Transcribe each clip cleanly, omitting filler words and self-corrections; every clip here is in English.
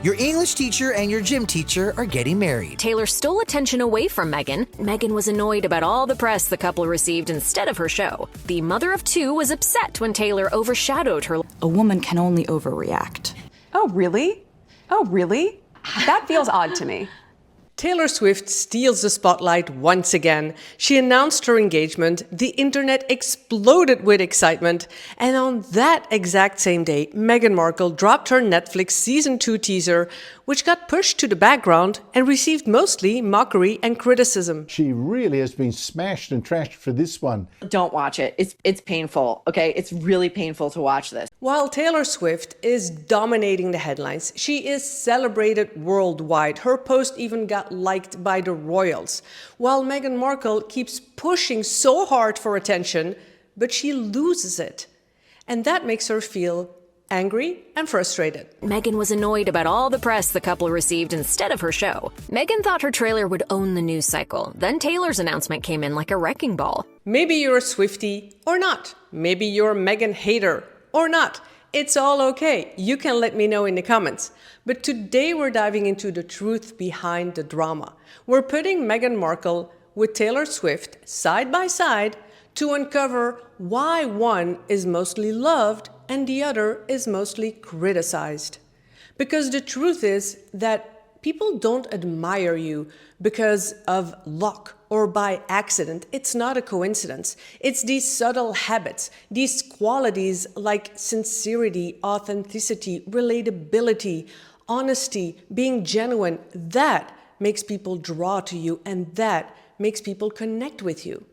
Your English teacher and your gym teacher are getting married. Taylor stole attention away from Meghan. Meghan was annoyed about all the press the couple received instead of her show. The mother of two was upset when Taylor overshadowed her. A woman can only overreact. Oh, really? Oh, really? That feels odd to me. Taylor Swift steals the spotlight once again. She announced her engagement, the internet exploded with excitement, and on that exact same day, Meghan Markle dropped her Netflix Season 2 teaser, which got pushed to the background and received mostly mockery and criticism. She really has been smashed and trashed for this one. Don't watch it. It's painful, okay? It's really painful to watch this. While Taylor Swift is dominating the headlines, she is celebrated worldwide. Her post even got liked by the royals. While Meghan Markle keeps pushing so hard for attention, but she loses it. And that makes her feel angry and frustrated. Meghan was annoyed about all the press the couple received instead of her show. Meghan thought her trailer would own the news cycle. Then Taylor's announcement came in like a wrecking ball. Maybe you're a Swiftie or not. Maybe you're a Meghan hater or not. It's all okay. You can let me know in the comments. But today we're diving into the truth behind the drama. We're putting Meghan Markle with Taylor Swift side by side to uncover why one is mostly loved and the other is mostly criticized. Because the truth is that people don't admire you because of luck or by accident. It's not a coincidence. It's these subtle habits, these qualities like sincerity, authenticity, relatability, honesty, being genuine, that makes people draw to you and that makes people connect with you.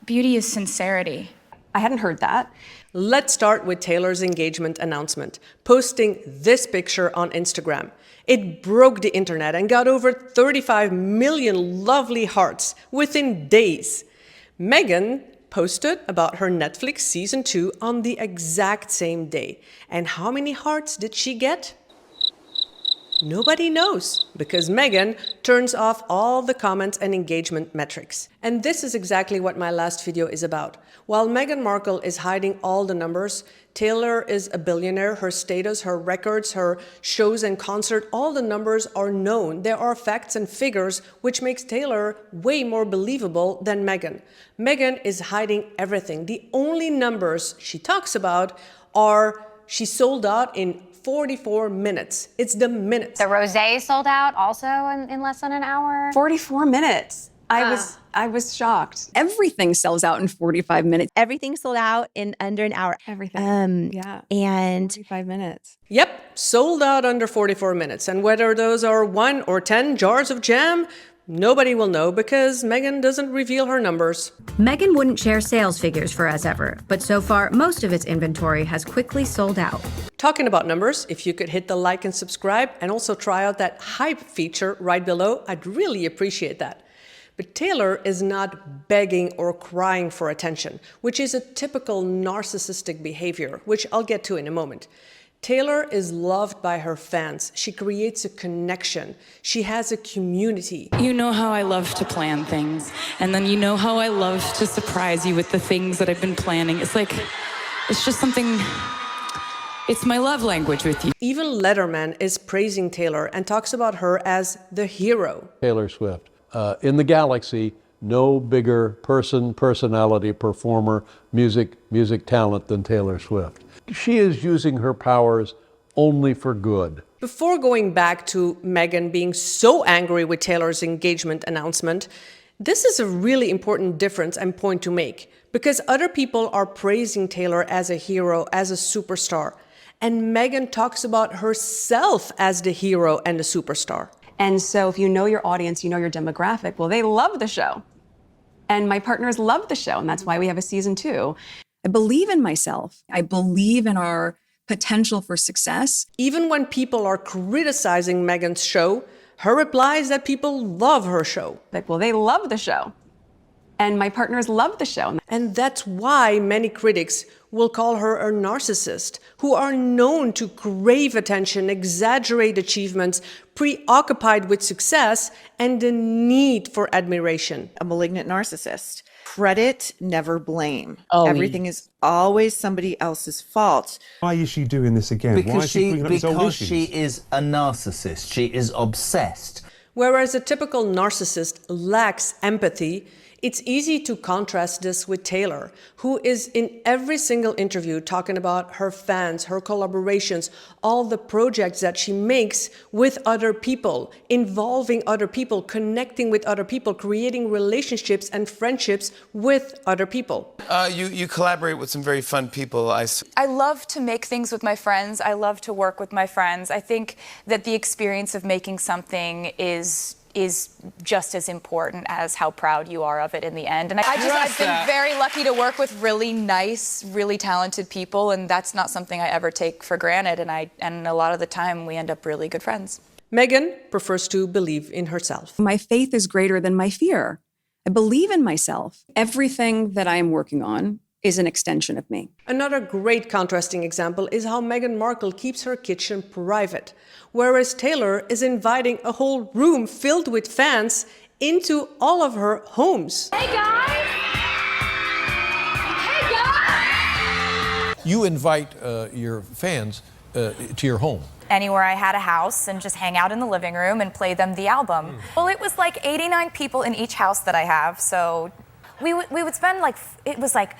Beauty is sincerity. I hadn't heard that. Let's start with Taylor's engagement announcement, posting this picture on Instagram. It broke the internet and got over 35 million lovely hearts within days. Meghan posted about her Netflix Season 2 on the exact same day. And how many hearts did she get? Nobody knows, because Meghan turns off all the comments and engagement metrics. And this is exactly what my last video is about. While Meghan Markle is hiding all the numbers, Taylor is a billionaire. Her status, her records, her shows and concert, all the numbers are known. There are facts and figures, which makes Taylor way more believable than Meghan. Meghan is hiding everything. The only numbers she talks about are she sold out in 44 minutes. It's the minutes. The rosé sold out also in less than an hour. 44 minutes. I was shocked. Everything sells out in 45 minutes. Everything sold out in under an hour. Everything. Yeah. And 45 minutes. Yep, sold out under 44 minutes. And whether those are 1 or 10 jars of jam, nobody will know because Meghan doesn't reveal her numbers. Meghan wouldn't share sales figures for us ever, but so far, most of its inventory has quickly sold out. Talking about numbers, if you could hit the like and subscribe and also try out that hype feature right below, I'd really appreciate that. But Taylor is not begging or crying for attention, which is a typical narcissistic behavior, which I'll get to in a moment. Taylor is loved by her fans. She creates a connection. She has a community. You know how I love to plan things, and then you know how I love to surprise you with the things that I've been planning. It's just something, it's my love language with you. Even Letterman is praising Taylor and talks about her as the hero. Taylor Swift. In the galaxy, no bigger personality, performer, music talent than Taylor Swift. She is using her powers only for good. Before going back to Meghan being so angry with Taylor's engagement announcement, this is a really important difference and point to make, because other people are praising Taylor as a hero, as a superstar, and Meghan talks about herself as the hero and the superstar. And so if you know your audience, you know your demographic, well, they love the show. And my partners love the show, and that's why we have a season 2. I believe in myself. I believe in our potential for success. Even when people are criticizing Meghan's show, her reply is that people love her show. Like, well, they love the show. And my partners love the show. And that's why many critics will call her a narcissist, who are known to crave attention, exaggerate achievements, preoccupied with success, and the need for admiration. A malignant narcissist. credit, never blame. Oh, Everything is always somebody else's fault. Why is she doing this again? Why Because is she bringing up these old issues? she is a narcissist. She is obsessed. Whereas a typical narcissist lacks empathy, it's easy to contrast this with Taylor, who is in every single interview talking about her fans, her collaborations, all the projects that she makes with other people, involving other people, connecting with other people, creating relationships and friendships with other people. You collaborate with some very fun people. I love to make things with my friends. I love to work with my friends. I think that the experience of making something is just as important as how proud you are of it in the end. And I've been very lucky to work with really nice, really talented people, and that's not something I ever take for granted. And a lot of the time we end up really good friends. Meghan prefers to believe in herself. My faith is greater than my fear. I believe in myself. Everything that I am working on is an extension of me. Another great contrasting example is how Meghan Markle keeps her kitchen private, whereas Taylor is inviting a whole room filled with fans into all of her homes. Hey guys! Hey guys! You invite your fans to your home. Anywhere I had a house and just hang out in the living room and play them the album. Well, it was like 89 people in each house that I have, so we would spend it was like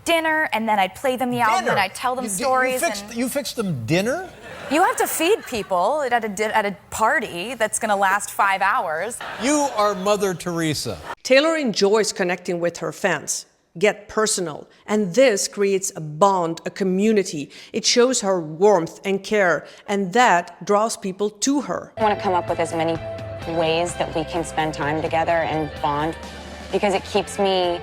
dinner, and then I'd play them the album and I'd tell them stories. You fixed them dinner? You have to feed people at a party that's gonna last 5 hours. You are Mother Teresa. Taylor enjoys connecting with her fans. Get personal, and this creates a bond, a community. It shows her warmth and care, and that draws people to her. I want to come up with as many ways that we can spend time together and bond, because it keeps me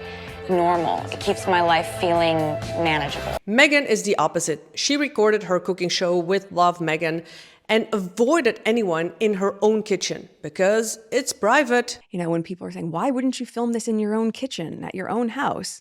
normal. It keeps my life feeling manageable. Meghan is the opposite. She recorded her cooking show with Love Meghan and avoided anyone in her own kitchen because it's private. You know, when people are saying, why wouldn't you film this in your own kitchen, at your own house?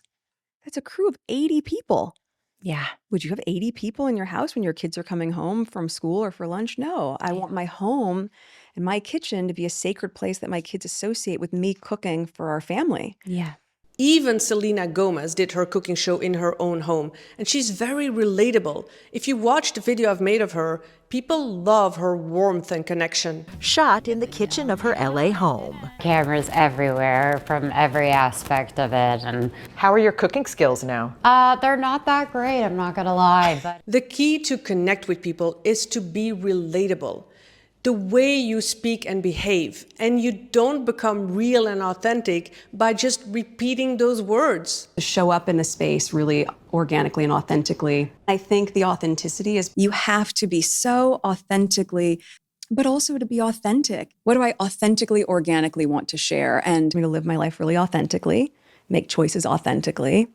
That's a crew of 80 people. Yeah. Would you have 80 people in your house when your kids are coming home from school or for lunch? No. I want my home and my kitchen to be a sacred place that my kids associate with me cooking for our family. Yeah. Even Selena Gomez did her cooking show in her own home, and she's very relatable. If you watch the video I've made of her, people love her warmth and connection. Shot in the kitchen of her LA home. Cameras everywhere from every aspect of it. And how are your cooking skills now? They're not that great, I'm not gonna lie. But the key to connect with people is to be relatable. The way you speak and behave, and you don't become real and authentic by just repeating those words. Show up in a space really organically and authentically. I think the authenticity is you have to be so authentically, but also to be authentic. What do I authentically, organically want to share? And I'm going to live my life really authentically, make choices authentically.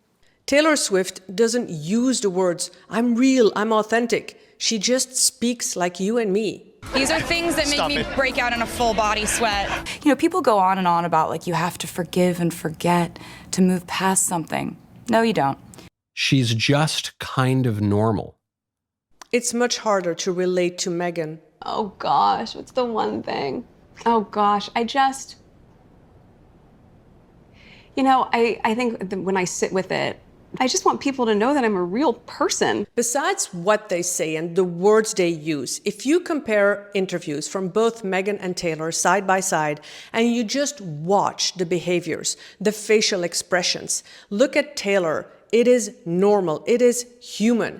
Taylor Swift doesn't use the words, I'm real, I'm authentic. She just speaks like you and me. These are things that make me break out in a full body sweat. You know, people go on and on about like you have to forgive and forget to move past something. No, you don't. She's just kind of normal. It's much harder to relate to Meghan. Oh gosh, what's the one thing? Oh gosh, I think when I sit with it, I just want people to know that I'm a real person. Besides what they say and the words they use, if you compare interviews from both Meghan and Taylor side by side and you just watch the behaviors, the facial expressions, look at Taylor, it is normal, it is human.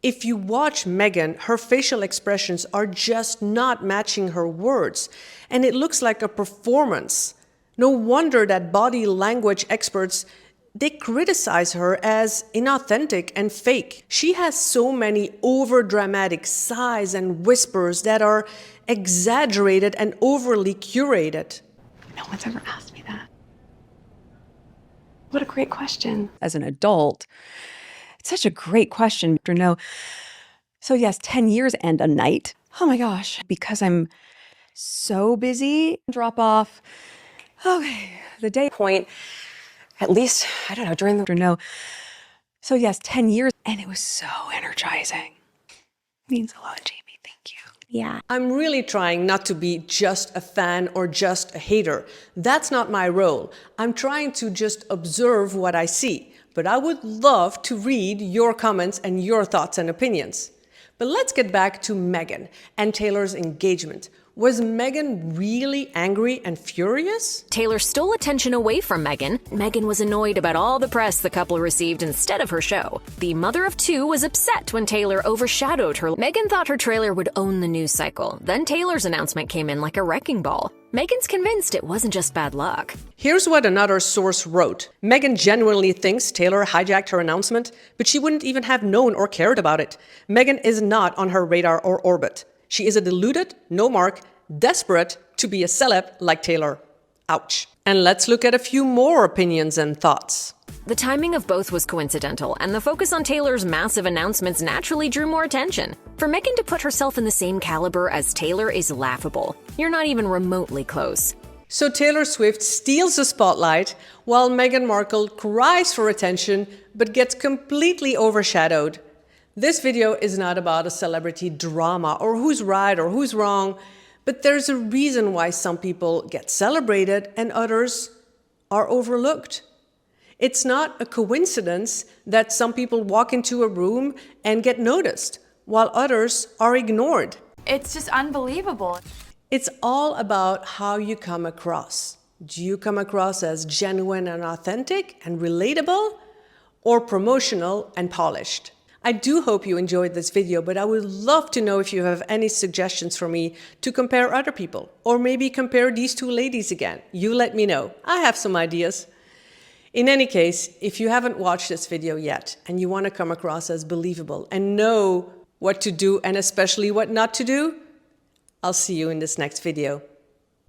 If you watch Meghan, her facial expressions are just not matching her words, and it looks like a performance. No wonder that body language experts, they criticize her as inauthentic and fake. She has so many overdramatic sighs and whispers that are exaggerated and overly curated. No one's ever asked me that. What a great question. As an adult, it's such a great question to know. So yes, 10 years and a night. Oh my gosh, because I'm so busy. Drop off. Okay, the day point. At least, I don't know, during the no. So yes, 10 years, and it was so energizing. It means a lot, Jamie, thank you. Yeah. I'm really trying not to be just a fan or just a hater. That's not my role. I'm trying to just observe what I see. But I would love to read your comments and your thoughts and opinions. But let's get back to Meghan and Taylor's engagement. Was Meghan really angry and furious? Taylor stole attention away from Meghan. Meghan was annoyed about all the press the couple received instead of her show. The mother of two was upset when Taylor overshadowed her. Meghan thought her trailer would own the news cycle. Then Taylor's announcement came in like a wrecking ball. Meghan's convinced it wasn't just bad luck. Here's what another source wrote. Meghan genuinely thinks Taylor hijacked her announcement, but she wouldn't even have known or cared about it. Meghan is not on her radar or orbit. She is a deluded, no mark, desperate to be a celeb like Taylor. Ouch. And let's look at a few more opinions and thoughts. The timing of both was coincidental, and the focus on Taylor's massive announcements naturally drew more attention. For Meghan to put herself in the same caliber as Taylor is laughable. You're not even remotely close. So Taylor Swift steals the spotlight, while Meghan Markle cries for attention, but gets completely overshadowed. This video is not about a celebrity drama or who's right or who's wrong, but there's a reason why some people get celebrated and others are overlooked. It's not a coincidence that some people walk into a room and get noticed, while others are ignored. It's just unbelievable. It's all about how you come across. Do you come across as genuine and authentic and relatable, or promotional and polished? I do hope you enjoyed this video, but I would love to know if you have any suggestions for me to compare other people, or maybe compare these two ladies again. You let me know. I have some ideas. In any case, if you haven't watched this video yet and you want to come across as believable and know what to do and especially what not to do, I'll see you in this next video.